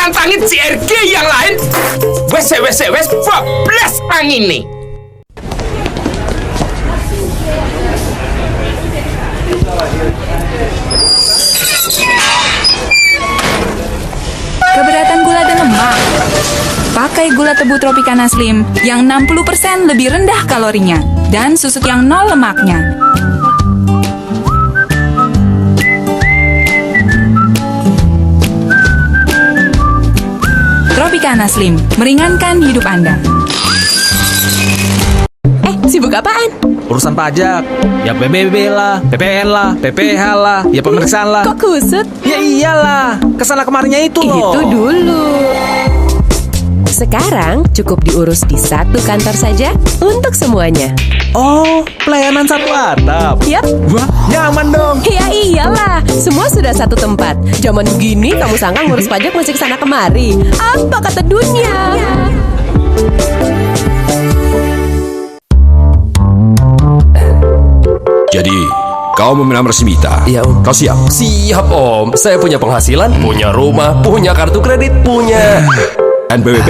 nantangin si RG yang lain. Wes bablas angin nih. Keberatan gula dan lemak? Pakai gula tebu Tropicana Slim yang 60% lebih rendah kalorinya dan susu yang 0 lemaknya. Tropicana Slim, meringankan hidup Anda. Sibuk apaan? Urusan pajak, ya PBB lah, PPN lah, PPH lah, ya pemeriksaan lah. Kok kusut? Ya iyalah, kesana kemarinnya itu loh. Itu dulu. Sekarang cukup diurus di satu kantor saja untuk semuanya. Oh, pelayanan satu atap. Yap. Wah, nyaman dong. Ya iyalah, semua sudah satu tempat. Zaman begini kamu sangka ngurus pajak masih kesana kemari. Apa kata dunia? Jadi, kau mau melamar si Mita? Iya, Om. Kau siap? Siap, Om. Saya punya penghasilan, punya rumah, punya kartu kredit, punya NPWP?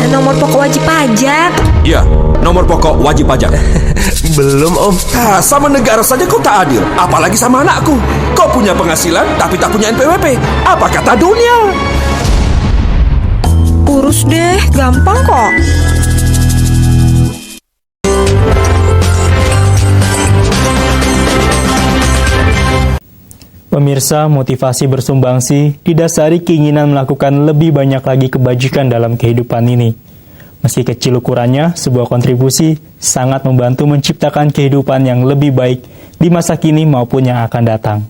Nomor pokok wajib pajak. Iya, nomor pokok wajib pajak. belum, Om. Ah, sama negara saja kau tak adil. Apalagi sama anakku. Kau punya penghasilan, tapi tak punya NPWP. Apa kata dunia? Urus deh, gampang kok. Pemirsa, motivasi bersumbangsi didasari keinginan melakukan lebih banyak lagi kebajikan dalam kehidupan ini. Meski kecil ukurannya, sebuah kontribusi sangat membantu menciptakan kehidupan yang lebih baik di masa kini maupun yang akan datang.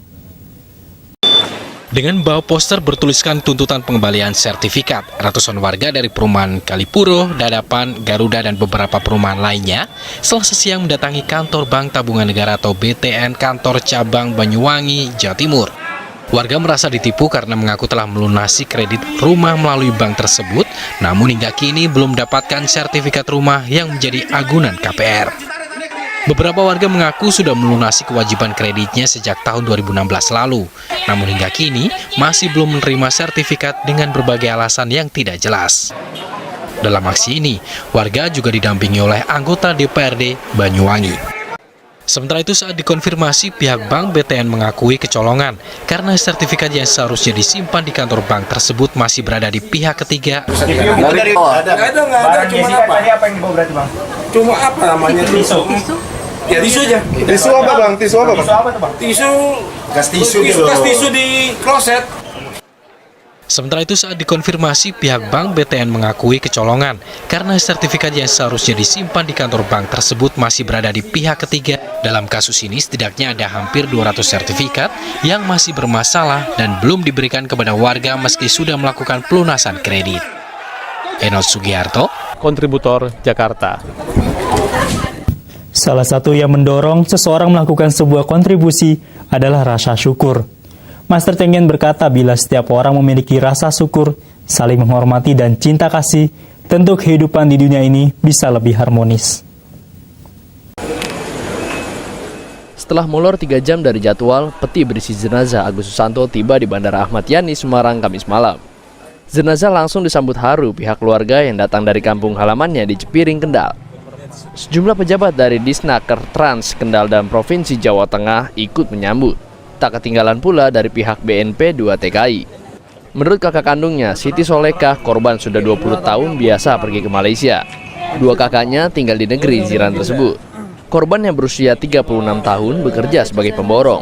Dengan bawa poster bertuliskan tuntutan pengembalian sertifikat, ratusan warga dari perumahan Kalipuro, Dadapan, Garuda, dan beberapa perumahan lainnya Selasa siang mendatangi kantor Bank Tabungan Negara atau BTN kantor cabang Banyuwangi, Jawa Timur. Warga merasa ditipu karena mengaku telah melunasi kredit rumah melalui bank tersebut, namun hingga kini belum mendapatkan sertifikat rumah yang menjadi agunan KPR. Beberapa warga mengaku sudah melunasi kewajiban kreditnya sejak tahun 2016 lalu, namun hingga kini masih belum menerima sertifikat dengan berbagai alasan yang tidak jelas. Dalam aksi ini, warga juga didampingi oleh anggota DPRD Banyuwangi. Sementara itu saat dikonfirmasi, pihak bank BTN mengakui kecolongan karena sertifikat yang seharusnya disimpan di kantor bank tersebut masih berada di pihak ketiga. Nggak ada. Cuma apa namanya? Tisu. Ya tisu aja. Tisu apa bang? Tisu apa bang? Tisu. Gas tisu di kloset. Sementara itu saat dikonfirmasi, pihak bank BTN mengakui kecolongan karena sertifikat yang seharusnya disimpan di kantor bank tersebut masih berada di pihak ketiga. Dalam kasus ini setidaknya ada hampir 200 sertifikat yang masih bermasalah dan belum diberikan kepada warga meski sudah melakukan pelunasan kredit. Enoch Sugiharto, Kontributor, Jakarta. Salah satu yang mendorong seseorang melakukan sebuah kontribusi adalah rasa syukur. Master Teng Yen berkata bila setiap orang memiliki rasa syukur, saling menghormati dan cinta kasih, tentu kehidupan di dunia ini bisa lebih harmonis. Setelah molor 3 jam dari jadwal, peti berisi jenazah Agus Susanto tiba di Bandara Ahmad Yani, Semarang, Kamis malam. Jenazah langsung disambut haru pihak keluarga yang datang dari kampung halamannya di Cepiring, Kendal. Sejumlah pejabat dari Disnaker, Trans, Kendal, dan Provinsi Jawa Tengah ikut menyambut. Tak ketinggalan pula dari pihak BNP 2 TKI. Menurut kakak kandungnya, Siti Solekah, korban sudah 20 tahun biasa pergi ke Malaysia. 2 kakaknya tinggal di negeri jiran tersebut. Korban yang berusia 36 tahun bekerja sebagai pemborong.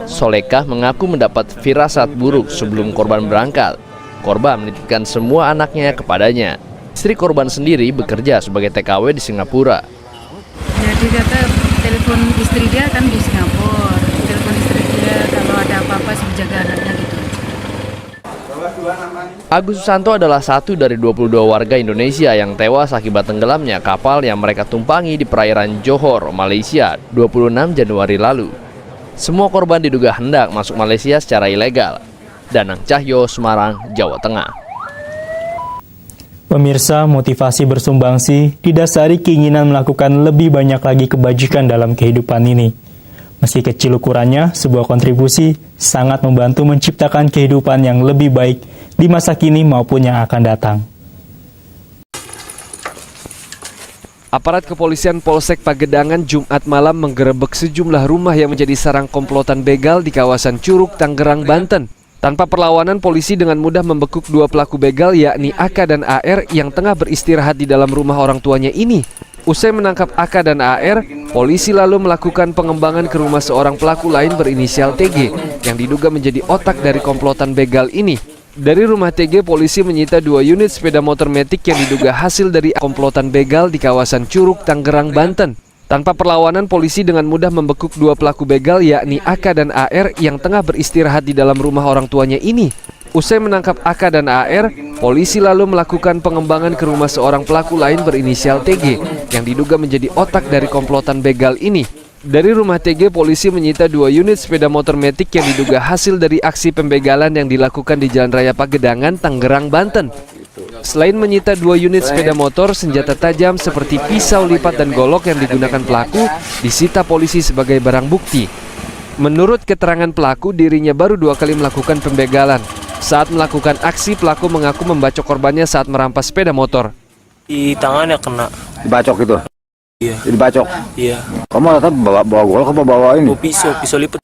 Solekah mengaku mendapat firasat buruk sebelum korban berangkat. Korban menitipkan semua anaknya kepadanya. Istri korban sendiri bekerja sebagai TKW di Singapura. Jadi kata telepon istri dia kan di Singapura. Telepon istri dia kalau ada apa-apa menjaga anaknya gitu. Agus Susanto adalah satu dari 22 warga Indonesia yang tewas akibat tenggelamnya kapal yang mereka tumpangi di perairan Johor, Malaysia, 26 Januari lalu. Semua korban diduga hendak masuk Malaysia secara ilegal. Danang Cahyo, Semarang, Jawa Tengah. Pemirsa, motivasi bersumbangsi didasari keinginan melakukan lebih banyak lagi kebajikan dalam kehidupan ini. Meski kecil ukurannya, sebuah kontribusi sangat membantu menciptakan kehidupan yang lebih baik di masa kini maupun yang akan datang. Aparat kepolisian Polsek Pagedangan Jumat malam menggerebek sejumlah rumah yang menjadi sarang komplotan begal di kawasan Curug, Tangerang, Banten. Tanpa perlawanan, polisi dengan mudah membekuk dua pelaku begal yakni AK dan AR yang tengah beristirahat di dalam rumah orang tuanya ini. Usai menangkap AK dan AR, polisi lalu melakukan pengembangan ke rumah seorang pelaku lain berinisial TG yang diduga menjadi otak dari komplotan begal ini. Dari rumah TG, polisi menyita 2 unit sepeda motor metik yang diduga hasil dari komplotan begal di kawasan Curug, Tangerang, Banten. Tanpa perlawanan, polisi dengan mudah membekuk dua pelaku begal yakni AK dan AR yang tengah beristirahat di dalam rumah orang tuanya ini. Usai menangkap AK dan AR, polisi lalu melakukan pengembangan ke rumah seorang pelaku lain berinisial TG yang diduga menjadi otak dari komplotan begal ini. Dari rumah TG, polisi menyita 2 unit sepeda motor metik yang diduga hasil dari aksi pembegalan yang dilakukan di Jalan Raya Pagedangan, Tangerang, Banten. Selain menyita 2 unit sepeda motor, senjata tajam seperti pisau lipat dan golok yang digunakan pelaku disita polisi sebagai barang bukti. Menurut keterangan pelaku, dirinya baru 2 kali melakukan pembegalan. Saat melakukan aksi, pelaku mengaku membacok korbannya saat merampas sepeda motor. Di tangannya kena. Dibacok gitu? Iya. Dibacok? Iya. Kamu datang bawa golok apa bawa ini? Pisau lipat.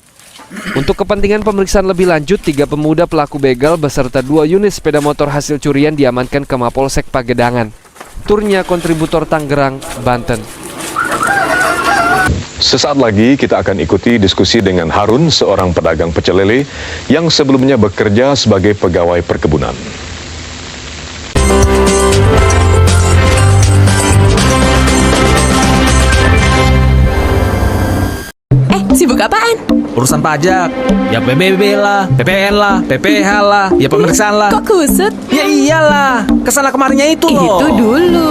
Untuk kepentingan pemeriksaan lebih lanjut, 3 pemuda pelaku begal beserta 2 unit sepeda motor hasil curian diamankan ke Mapolsek Pagedangan. Turnya kontributor Tangerang, Banten. Sesaat lagi kita akan ikuti diskusi dengan Harun, seorang pedagang pecel lele yang sebelumnya bekerja sebagai pegawai perkebunan. Sibuk apaan? Urusan pajak. Ya PBB lah, PPN lah, PPH lah, ya pemeriksaan lah. Kok kusut? Ya iyalah, kesana kemarinnya itu loh. Itu dulu.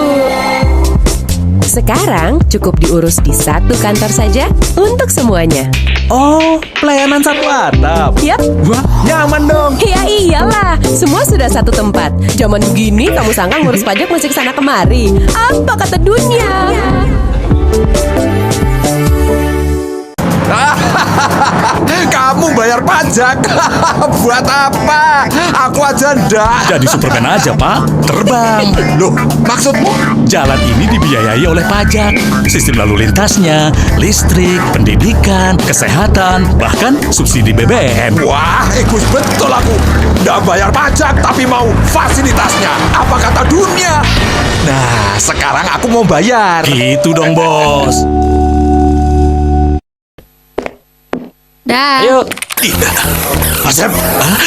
Sekarang cukup diurus di satu kantor saja untuk semuanya. Oh, pelayanan satu atap. Yap. Wah, nyaman dong. Ya iyalah, semua sudah satu tempat. Zaman begini kamu sangka ngurus pajak masih kesana kemari. Apa kata dunia? Kamu bayar pajak? Buat apa? Aku aja ndak. Jadi Superman aja, Pak. Terbang. Loh, maksudmu? Jalan ini dibiayai oleh pajak. Sistem lalu lintasnya, listrik, pendidikan, kesehatan, bahkan subsidi BBM. Wah, egois betul aku. Ndak bayar pajak tapi mau fasilitasnya. Apa kata dunia? Nah, sekarang aku mau bayar. Gitu dong, Bos. Dah. Yuk. Asep,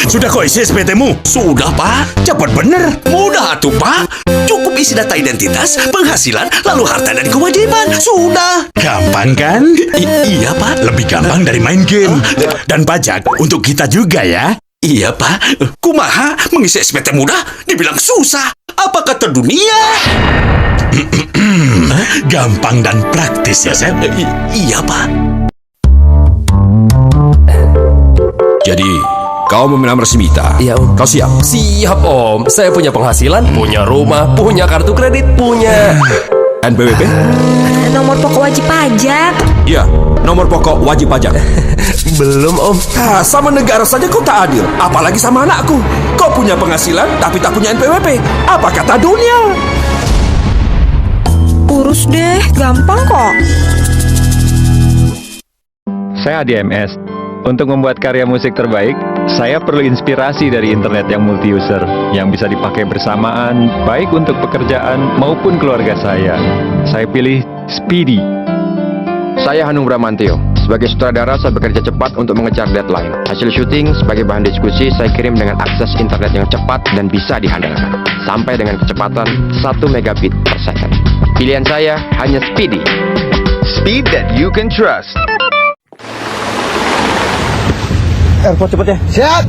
sudah kau isi SPT-mu? Sudah, Pak. Cepat bener. Mudah tuh, Pak. Cukup isi data identitas, penghasilan, lalu harta dan kewajiban. Sudah. Gampang kan? Iya, Pak. Lebih gampang dari main game. Dan pajak untuk kita juga ya. Iya, Pak. Kumaha mengisi SPT mudah dibilang susah. Apa kata dunia? Gampang dan praktis ya, Sep. Iya, Pak. Jadi, kau meminta Resmita? Iya, Om. Kau siap? Siap, Om. Saya punya penghasilan, punya rumah, punya kartu kredit, punya NPWP? Nomor pokok wajib pajak. Iya, nomor pokok wajib pajak. Belum, Om. Sama negara saja kau tak adil. Apalagi sama anakku. Kau punya penghasilan tapi tak punya NPWP. Apa kata dunia? Urus deh, gampang kok. Saya ADMS. Untuk membuat karya musik terbaik, saya perlu inspirasi dari internet yang multi-user, yang bisa dipakai bersamaan, baik untuk pekerjaan maupun keluarga saya. Saya pilih Speedy. Saya Hanung Bramantio. Sebagai sutradara, saya bekerja cepat untuk mengejar deadline. Hasil syuting sebagai bahan diskusi, saya kirim dengan akses internet yang cepat dan bisa dihandalkan. Sampai dengan kecepatan 1 megabit per second. Pilihan saya hanya Speedy. Speed that you can trust. Airport cepet ya. Siap.